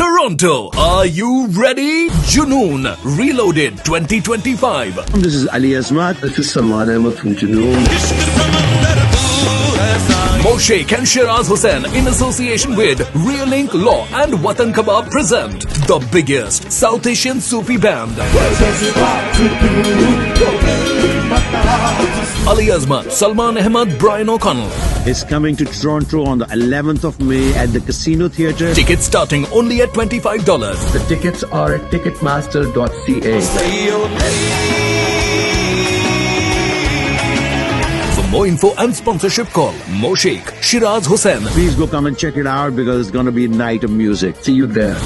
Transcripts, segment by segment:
Toronto, are you ready? Junoon Reloaded 2025. This is Ali Azmat. This is Salman Ahmed from Junoon. Moshaik and Shiraz Hussain in association with Realink Law and Watan Kebab present the biggest South Asian Sufi band. Ali Azmat, Salman Ahmed, Brian O'Connell. Is coming to Toronto on the 11th of May at the Casino Theatre. Tickets starting only at $25. The tickets are at ticketmaster.ca. For more info and sponsorship, call Moshaik, Shiraz Hussain. Please go come and check it out because it's going to be a night of music. See you there.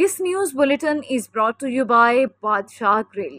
This news bulletin is brought to you by Badshah Grill.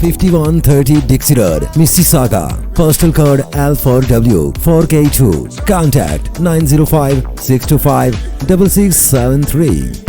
5130 Dixie Road, Mississauga. Postal code L4W 4K2. Contact 905-625-6673.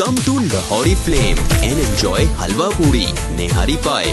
Come to Lahori Flame and enjoy halwa puri, nehari pie,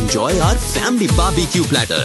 enjoy our family barbecue platter,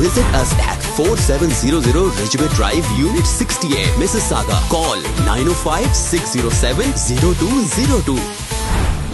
Visit us at 4700 Ridgeway Drive, Unit 68, Mississauga. Call 905-607-0202.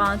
5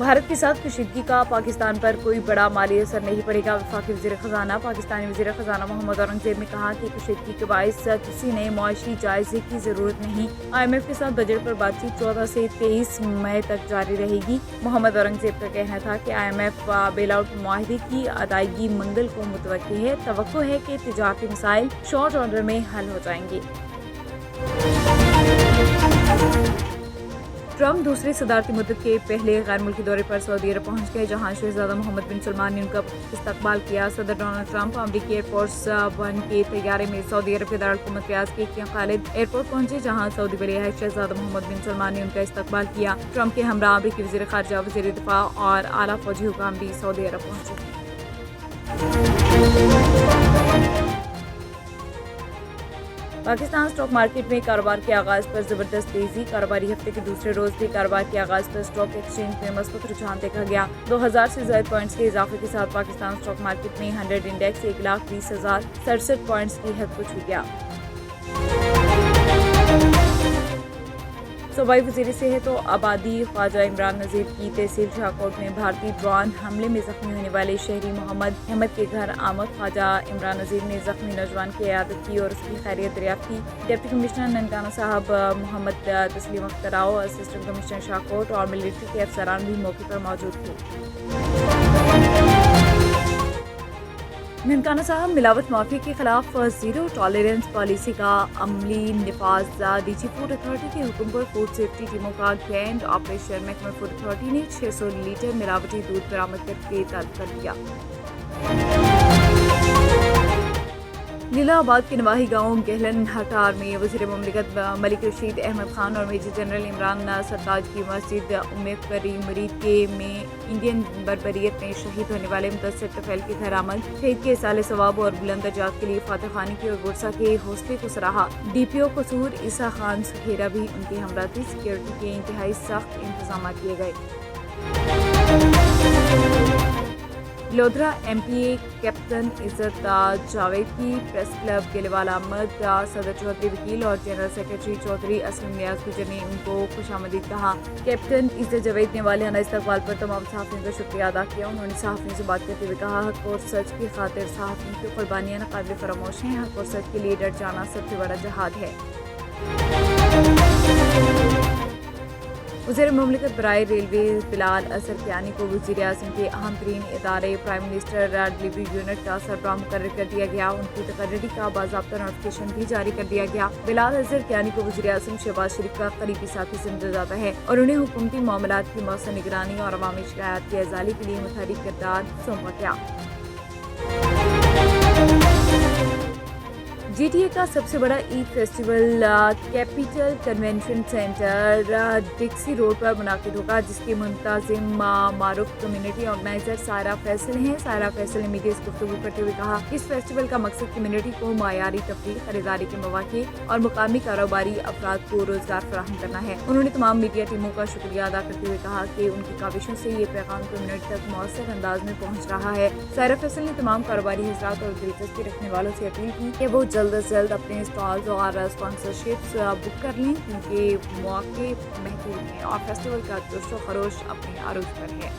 Bharat کے ساتھ کشیدگی کا پاکستان پر کوئی بڑا مالی اثر نہیں پڑے گا۔ وفاقی وزیر خزانہ پاکستانی وزیر خزانہ محمد اورنگزیب نے کہا کہ کشیدگی کے باعث کسی نئے معاشی جائزے کی ضرورت نہیں۔ IMF کے ساتھ بجٹ پر بات چیت 14 سے 23 مئی تک جاری رہے گی۔ محمد اورنگزیب کا کہنا تھا کہ IMF بیل آؤٹ معاہدے کی ادائیگی منگل کو متوقع ہے۔ توقع ہے کہ تجارتی مسائل شارٹ آرڈر میں حل ہو جائیں گے۔ ٹرمپ دوسرے صدارتی مدت کے پہلے غیر ملکی دورے پر سعودی عرب پہنچ گئے، جہاں شہزادہ محمد بن سلمان نے ان کا استقبال کیا۔ صدر ڈونلڈ ٹرمپ امریکی ایئر فورس 1 کے طیارے میں سعودی عرب کے دارالحکومت ریاض کے کنگ خالد ایئرپورٹ پہنچے، جہاں سعودی ولی عہد شہزادہ محمد بن سلمان نے ان کا استقبال کیا۔ ٹرمپ کے ہمراہ امریکی وزیر خارجہ، وزیر دفاع اور اعلیٰ فوجی حکام بھی سعودی عرب پہنچے۔ پاکستان اسٹاک مارکیٹ میں کاروبار کے آغاز پر زبردست تیزی۔ کاروباری ہفتے کے دوسرے روز بھی کاروبار کے آغاز پر اسٹاک ایکسچینج میں مثبت رجحان دیکھا گیا۔ 2000 سے زائد پوائنٹس کے اضافے کے ساتھ پاکستان اسٹاک مارکیٹ میں 100 انڈیکس 1,20,067 پوائنٹس کی حد کو چھو گیا۔ صوبائی وزیر صحت و آبادی خواجہ عمران نذیر کی تحصیل شاہکوٹ میں بھارتی ڈرون حملے میں زخمی ہونے والے شہری محمد احمد کے گھر آمد۔ خواجہ عمران نذیر نے زخمی نوجوان کی عیادت کی اور اس کی خیریت دریافت کی۔ ڈپٹی کمشنر ننکانہ صاحب محمد تسلیم اختر راؤ، اسسٹنٹ کمشنر شاہکوٹ اور ملٹری کے افسران بھی موقع پر موجود تھے۔ ننکانہ صاحب ملاوٹ مافیا کے خلاف زیرو ٹالرنس پالیسی کا عملی نفاذ۔ ڈی جی فوڈ اتھارٹی کے حکم پر فوڈ سیفٹی ٹیموں کا گرینڈ آپریشن۔ محکمہ فوڈ اتھارٹی نے 600 لیٹر ملاوٹی دودھ برآمد کر کے طلب کر دیا۔ لیلا آباد کے نواحی گاؤں گہلن ہٹار میں وزیر مملکت ملک رشید احمد خان اور میجر جنرل عمران سرتاج کی مسجد ام کریم مرید کے میں انڈین بربریت میں شہید ہونے والے متاثر طفیل کے گھر آمد۔ شہید کے اصال ثواب اور بلند درجات کے لیے فاتح خانی کی اور ورثہ کے حوصلے کو سراہا۔ ڈی پی او قصور عیسیٰ خان سکھیرا بھی ان کے ہمراہ تھے۔ سیکیورٹی کے انتہائی سخت انتظامات کیے گئے۔ Lodhra M P A captain Izzat Javed کی پریس کلب گلیوال احمد، صدر چودھری وکیل اور جنرل سیکرٹری چودھری اسلم نیاز گجر نے ان کو خوش آمدید کہا۔ کیپٹن عزت جاوید نے والہانہ استقبال پر تمام صحافیوں کا شکریہ ادا کیا۔ انہوں نے صحافیوں سے بات کرتے ہوئے کہا، حق اور سچ کی خاطر صحافیوں کی قربانیاں قابل فراموش ہیں۔ حق اور سچ کے لیے ڈٹ جانا سب سے بڑا جہاد ہے۔ وزیر مملکت برائے ریلوے بلال اظہر کیانی کو وزیر اعظم کے اہم ترین ادارے پرائم منسٹر ڈیلیوری یونٹ کا سربراہ مقرر کر دیا گیا۔ ان کی تقرری کا باضابطہ نوٹیفکیشن بھی جاری کر دیا گیا۔ بلال اظہر کیانی کو وزیر اعظم شہباز شریف کا قریبی ساتھی سمجھا جاتا ہے اور انہیں حکومتی معاملات کی مؤثر نگرانی اور عوامی شکایات کی ازالے کے لیے متحرک کردار سونپا گیا۔ جی ٹی اے کا سب سے بڑا Eid festival capital convention centre Dixie road پر منعقد ہوگا، جس کے منتظم معروف کمیونٹی آرگنائزر سائرہ فیصل ہیں۔ سائرہ فیصل نے میڈیا سے گفتگو کرتے ہوئے کہا کہ اس فیسٹیول کا مقصد کمیونٹی کو معیاری تفریح، خریداری کے مواقع اور مقامی کاروباری افراد کو روزگار فراہم کرنا ہے۔ انہوں نے تمام میڈیا ٹیموں کا شکریہ ادا کرتے ہوئے کہا کہ ان کی کاوشوں سے یہ پیغام کمیونٹی تک مؤثر انداز میں پہنچ رہا ہے۔ سائرہ فیصل نے تمام کاروباری حضرات اور دلچسپی رکھنے والوں سے اپیل کی کہ وہ جلد از جلد اپنے اسٹالز اور اسپانسرشپس بک کر لیں، کیونکہ مواقع محدود ہیں اور فیسٹیول کا جوش و خروش اپنے عروج پر ہے۔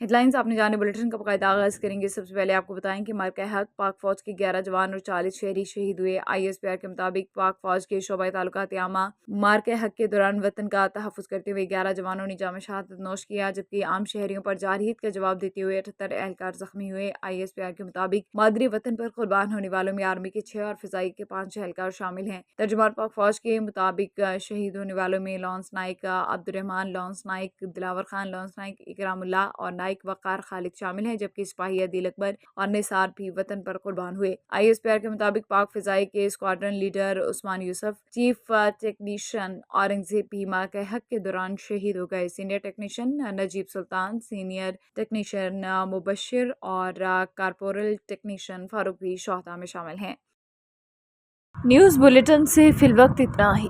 ہیڈ لائنز آپ نے جانے بلیٹن کا باقاعدہ آغاز کریں گے۔ سب سے پہلے آپ کو بتائیں کہ مارکہ حق پاک فوج کے 11 جوان اور 40 شہری شہید ہوئے۔ ISPR کے مطابق پاک فوج کے شعبہ تعلقات عامہ مارکہ حق کے دوران وطن کا تحفظ کرتے ہوئے 11 جوانوں نے جام شہادت نوش کیا، جبکہ عام شہریوں پر جارحیت کا جواب دیتے ہوئے 78 اہلکار زخمی ہوئے۔ ISPR کے مطابق مادری وطن پر قربان ہونے والوں میں آرمی کے 6 اور فضائی کے 5 اہلکار شامل ہیں۔ ترجمان پاک فوج کے مطابق شہید ہونے والوں میں لانس نائک عبد الرحمان، لانس نائک دلاور خان، لانس نائک اکرام اللہ اور نائک وقار خالد شامل ہیں، جبکہ سپاہی عدیل اکبر اور نثار بھی وطن پر قربان ہوئے۔ ISPR کے مطابق پاک فضائی کے اسکواڈرن لیڈر عثمان یوسف، چیف ٹیکنیشین اورنگزیب بھی مارکہ حق کے دوران شہید ہو گئے۔ سینئر ٹیکنیشین نجیب سلطان، سینئر ٹیکنیشین مبشر اور کارپورل ٹیکنیشین فاروق بھی شہداء میں شامل ہیں۔ نیوز بلیٹن سے فی الوقت اتنا ہی۔